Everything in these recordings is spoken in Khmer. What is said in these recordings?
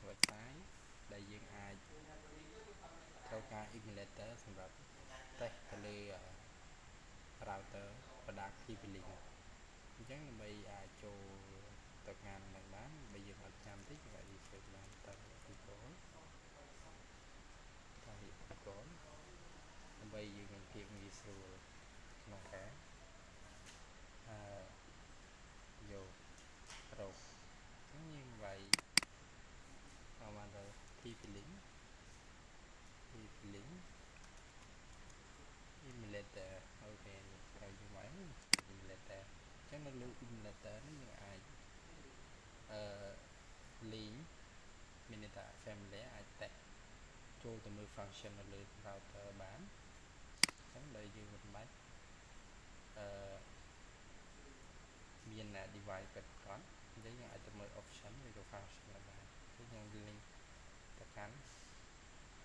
website ដែលយើងអាចត្រូវការ emulator សម្រាប់ test ទៅលើ router product TP-Link អញ្ចឹងដើម្បីអាចចូលទៅកាន់នឹងបានបើយើងអត់ចាំតិចយើងអាច research បានតាម Google ដើម្បីយើងមានភាពងាយស្រួលក្នុងការយករកអញ្ចឹងយើងវាយបានទៅ TP-Link emulator អូខេហើយយើងវាយ emulator អញ្ចឹងនៅលើ emulator នេះយើងអាចlink Mineta Family អាចតេស្តចូលទៅមើល function នៅលើ router បានអញ្ចឹងដោយយើងមិនបាច់មាន device ពិតប្រាកដអញ្ចឹងយើងអាចទៅមើល option ឬក៏ function បានគឺយើង link ទៅកាន់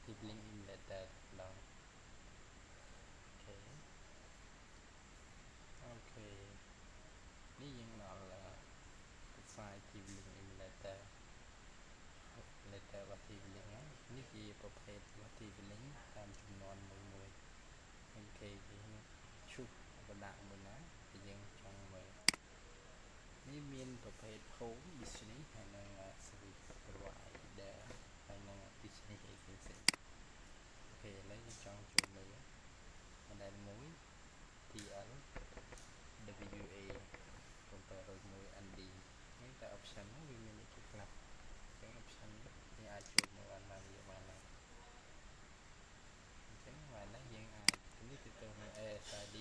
TP-Link emulator ម្ដងអូខេនេះយើងដល់ website TP-Link emulator របស់ TP-Link ហើយនេះជាប្រភេទរបស់ TP-Link តាមចំនួនមួយអូខេយើងឈូសប្រដាក់មួយណាដែលយើងចង់មើលនេះមានប្រភេទ home business ហើយនិង service provider ហើយនិង business agency អូខេឥឡូវយើងចង់ចូលមើល model 1 TL WA 701 ND នេះតែ option ហ្នឹងវាមានអីខ្លះអញ្ចឹង option យើងអាចចូលមើលបានវាបានណាអញ្ចឹងថ្ងៃនេះយើងអាចនេះទៅទៅនៅ ASID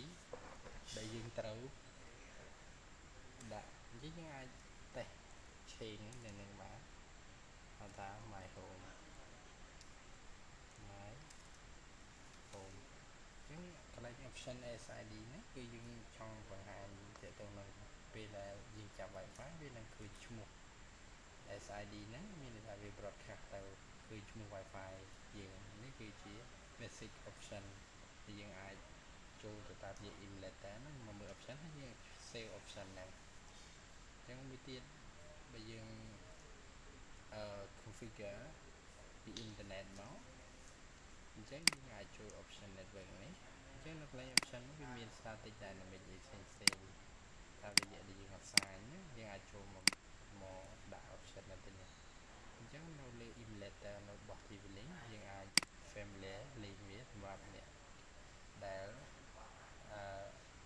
ដែលយើងត្រូវដាក់អញ្ចឹងយើងអាចតេស្ត change នៅនឹងបានហៅថា my home អញ្ចឹងកន្លែង option SID ហ្នឹងគឺយើងចង់បង្ហាញទៅទៅនឹងពេលដែលយើងចាប់ Wi-Fi វានឹងឃើញឈ្មោះ SID ហ្នឹងមានន័យថាវា broadcast ទៅឃើញឈ្មោះ Wi-Fi យើងនេះគឺជា basic option ដែលយើងអាចចូលទៅតាមជា emulator ហ្នឹងមកមើល option ហើយយើង save option ហ្នឹងអញ្ចឹងមួយទៀតបើយើងconfigure ពី internet មកអញ្ចឹងយើងអាចចូល option network នេះអញ្ចឹងនៅកន្លែង option នេះវាមាន static dynamic អីផ្សេងតាមរយៈដែលយើង assign យើងអាចចូលមកដាក់ option នៅទីនេះអញ្ចឹងនៅលើ emulator នៅរបស់ TP-Link យើងអាច familiar លេងវាសម្រាប់អ្នកដែល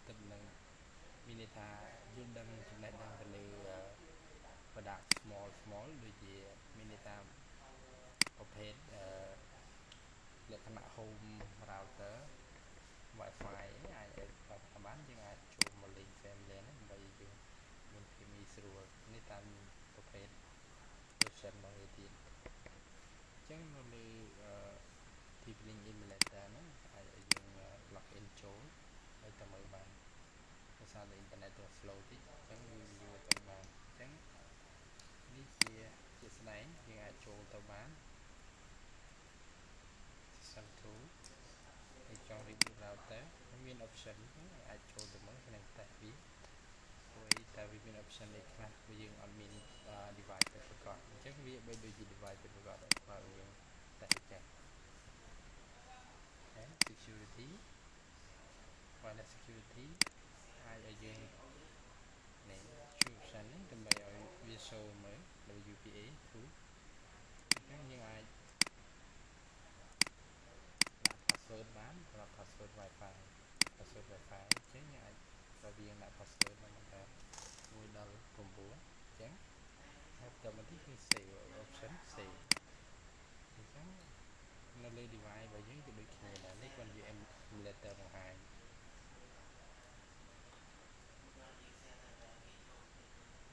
គិតនឹងមានន័យថាយល់ដឹងចំណេះដឹងទៅលើ product small ដូចជាមានន័យថាប្រភេទលក្ខណៈ home router Wi-Fi អាចប្រើបានយើងអាចចូលមកលេង family នេះដើម្បីយើងមានភាពងាយស្រួលនេះតាមប្រភេទ version មួយទៀតអញ្ចឹងនៅលើ TP-Link emulator ហ្នឹងអាចឲ្យយើង log in ចូលហើយទៅមើលបានដោយសារតែ internet ទៅ slow តិចអញ្ចឹងវាយូរទៅបានអញ្ចឹងនេះជាស្ដែងយើងអាចចូលទៅបាន system tool ហើយចង់ reboot router មាន option អាចចូលទៅមើលហើយនឹងតេស្តវាព្រោះតែវាមាន option អីខ្លះបើយើងអត់មាន device ពិតប្រាកដអញ្ចឹងវាបីដូចជា device ពិតប្រាកដដែរបើយើងតេស្តចេះ security wireless security អាចឲ្យយើងនេះជួយ option នេះដើម្បីឲ្យវា show មើល WPA 2អញ្ចឹងយើងអាចដាក់ password បានសម្រាប់ password Wi-Fi អញ្ចឹងយើងអាចបើយើងដាក់ password ហ្នឹងថា1ដល់9អញ្ចឹងហើយបន្តមកទីគឺ save option save អញ្ចឹងនៅលើ device របស់យើងគឺដូចគ្នាដែរនេះគាត់និយាយ emulator បង្ហាញ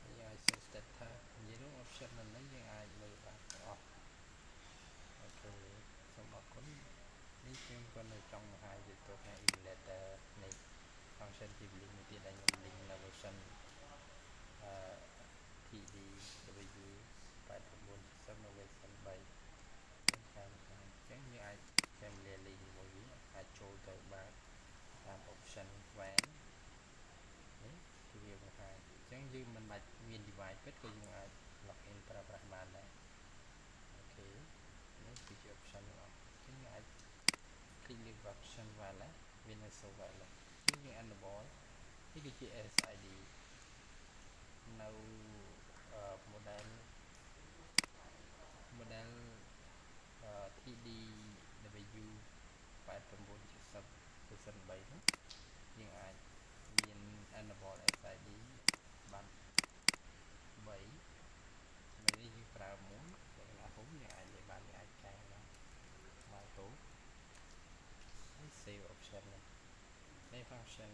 យើងអាច set status និយាយរួម option នៅនេះយើងអាចមើលបានទាំងអស់អូខេសូមអរគុណនេះខ្ញុំក៏នៅចង់បង្ហាញទៅទៅខាង emulator នៃ function TP-Link មួយទៀតដែលខ្ញុំ link នៅ version TDW 8970នៅ version 3ខាងអញ្ចឹងយើងអាច familiar លេងជាមួយវាអាចចូលទៅបានតាម option WAN នេះគឺវាបង្ហាញអញ្ចឹងយើងមិនបាច់មាន device ពិតក៏យើងអាច log in ប្រើប្រាស់បានដែរអូ នេះគឺជា option របស់យើងអាច click លើ version wallet វានៅ show wallet យើង enable នេះគឺជា SID នៅ model TDW 8970 នោះយើងអាចមាន enable SID បាន3នេះយើងប្រើមួយតែកន្លះហូបយើងអាចលេបបានយើងអាចកែបានមកទៅនេះ save option នេះ function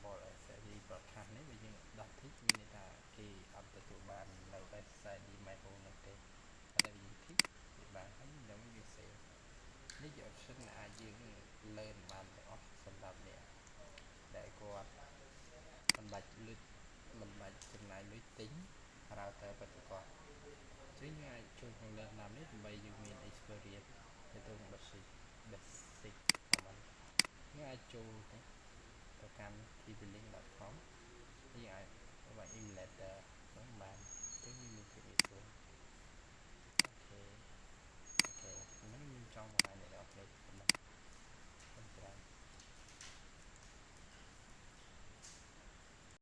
enable SID broadcast នេះបើយើងដោះ tick មានន័យថាគេអត់ទទួលបាននៅ SID micro នោះទេតែបើយើង tick វាបានហើយយើងវា save នេះជា option ដែលអាចយើង learn បានទាំងអស់សម្រាប់អ្នកដែលគាត់មិនបាច់ចំណាយលុយទិញ router ពិតប្រាកដអញ្ចឹងយើងអាចចូលក្នុង learn តាមនេះដើម្បីយើងមាន experience ទៅក្នុង basic command យើងអាចចូលទៅកាន់ tvlink.com យើងអាច